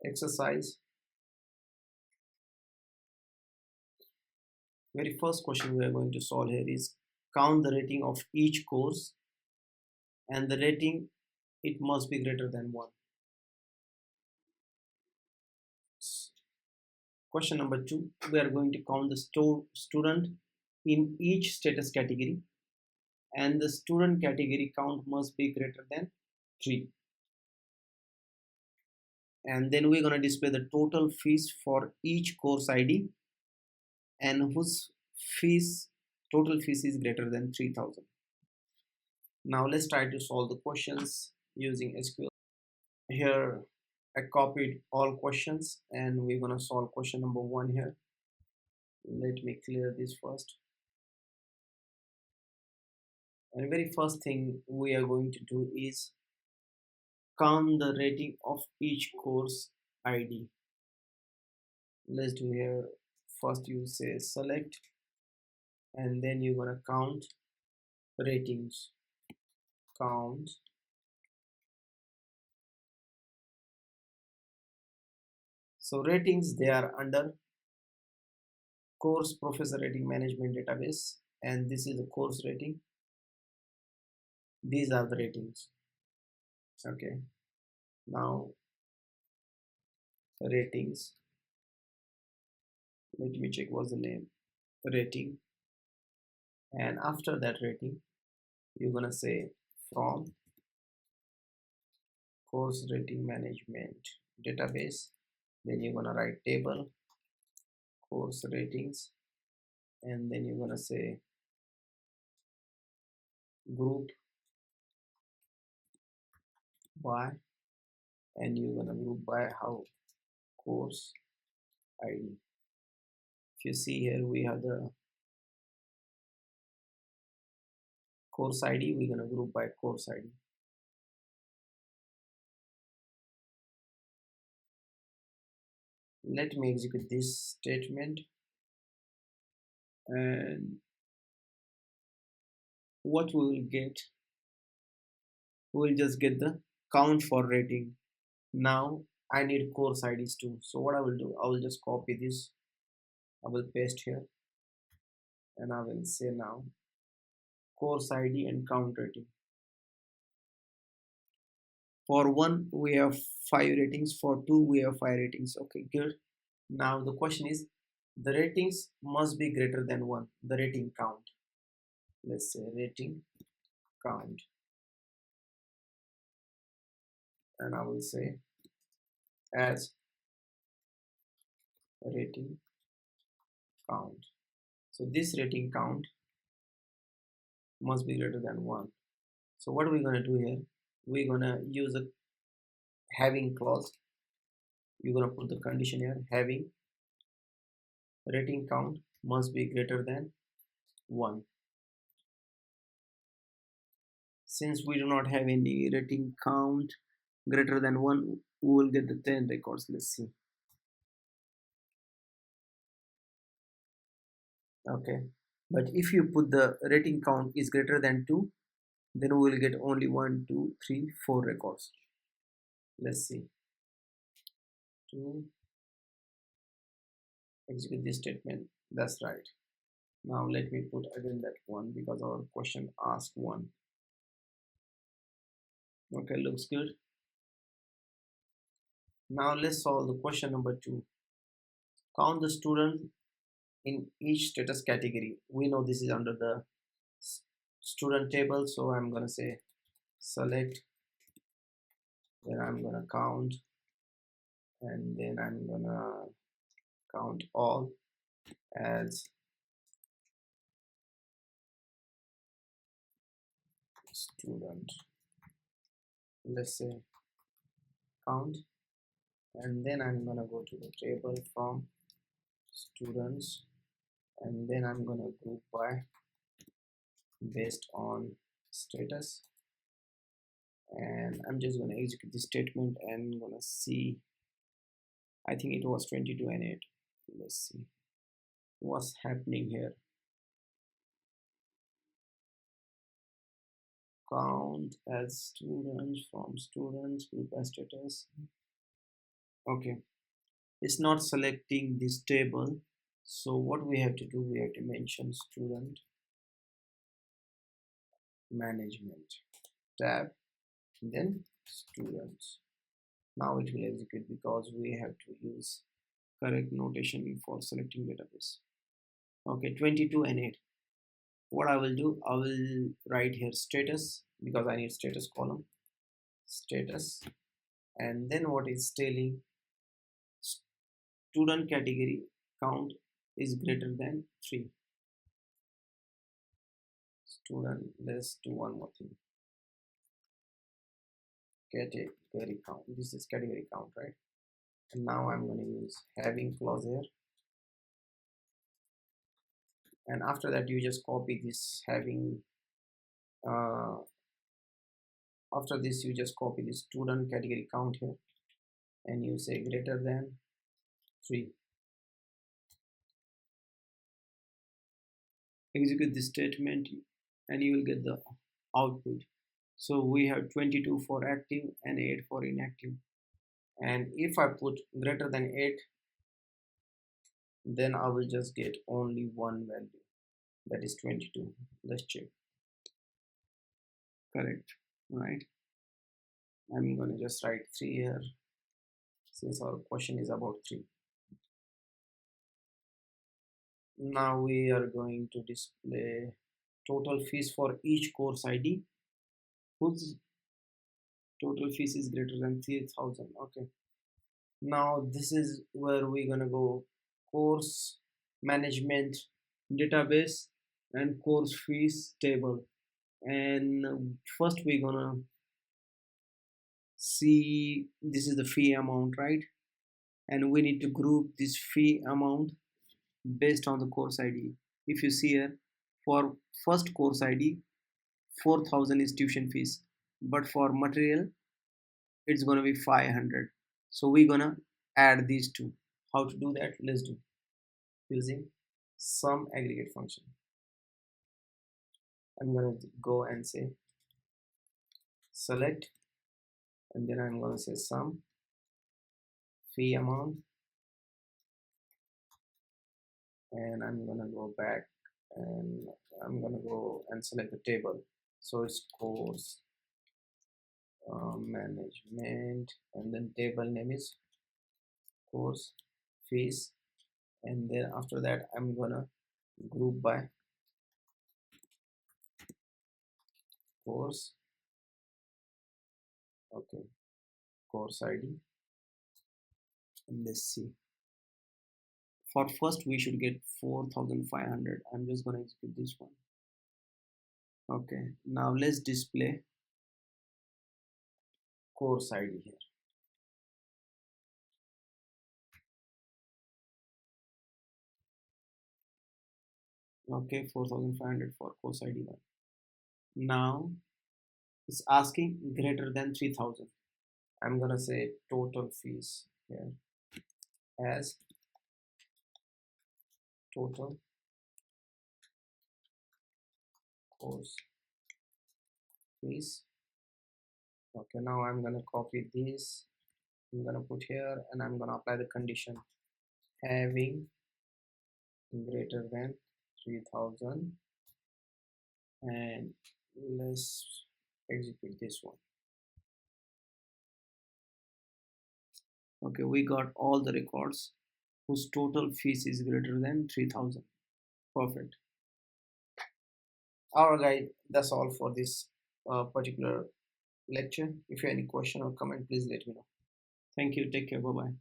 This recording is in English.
Exercise. Very first question we are going to solve here is count the rating of each course, and the rating, it must be greater than 1. Question number 2, we are going to count the student in each status category, and the student category count must be greater than 3. And then we're going to display the total fees for each course ID and whose fees total fees is greater than 3000. Now let's try to solve the questions using SQL. Here I copied all questions and we're going to solve question number 1 here. Let me clear this first. And the very first thing we are going to do is count the rating of each course ID. Let's do here. First you say select, and then you're gonna count ratings. Count. So ratings, they are under course professor rating management database, and this is the course rating. These are the ratings. Okay. Now ratings. Let me check what's the name. Rating. And after that rating, you're gonna say from course rating management database. Then you're gonna write table course ratings, and then you're gonna say group by, and you're gonna group by how course ID. If you see here, we have the course ID. We're gonna group by course ID. Let me execute this statement, and what we will get, we will just get the count for rating. Now I need course IDs too, so what I will do, I will just copy this, I will paste here, and I will say now course ID and count rating. For 1 we have 5 ratings, for 2 we have 5 ratings. Okay, good. Now the question is, the ratings must be greater than 1, the rating count. Let's say rating count, and I will say as rating count. So this rating count must be greater than 1. So what are we going to do here? We're going to use a having clause. You're going to put the condition here, having rating count must be greater than 1. Since we do not have any rating count greater than 1, we will get the 10 records. Let's see. Okay, but if you put the rating count is greater than 2, then we will get only 1, 2, 3, 4 records. Let's see. 2, execute this statement. That's right. Now let me put again that 1 because our question asked 1. Okay, looks good. Now let's solve the question number 2. Count the student in each status category. We know this is under the student table, so I'm gonna say select, then I'm gonna count, and then I'm gonna count all as student. Let's say count, and then I'm gonna go to the table from students, and then I'm gonna group by based on status, and I'm just gonna execute this statement and gonna see. I think it was 22 and 8. Let's see what's happening here. Count as students from students, group by status. Okay, it's not selecting this table. So what we have to do, we have to mention student management tab, then students. Now it will execute because we have to use correct notation for selecting database. Okay, 22 and 8. What I will do, I will write here status because I need status column, status, and then what is telling, student category count is greater than 3. Student, let's do one more thing. Category count, this is category count, right? And now I'm going to use having clause here, and after that you just copy this having. After this you just copy the student category count here and you say greater than 3. Execute this statement and you will get the output. So we have 22 for active and 8 for inactive, and if I put greater than 8, then I will just get only one value, that is 22. Let's check. Correct, right? I'm gonna just write 3 here since our question is about 3. Now we are going to display total fees for each course ID whose total fees is greater than 3,000. Okay, now this is where we're gonna go course management database and course fees table. And first we're gonna see this is the fee amount, right? And we need to group this fee amount based on the course ID. If you see here, for first course ID 4,000 is tuition fees, but for material it's gonna be 500. So we're gonna add these two. How to do that? Let's do using sum aggregate function. I'm gonna go and say select, and then I'm gonna say sum fee amount, and I'm gonna go back and I'm gonna go and select the table. So it's course management, and then table name is course fees, and then after that I'm gonna group by course. Okay, course ID, and let's see. For first we should get 4,500. I'm just gonna execute this one. Okay, now let's display course ID here. Okay, 4,500 for course ID 1. Now it's asking greater than 3,000. I'm gonna say total fees here as total course fees. Okay, now I'm gonna copy this, I'm gonna put here, and I'm gonna apply the condition having greater than 3,000, and let's execute this one. Okay, we got all the records whose total fees is greater than 3,000. Perfect. Alright guys, that's all for this particular lecture. If you have any question or comment, please let me know. Thank you. Take care. Bye bye.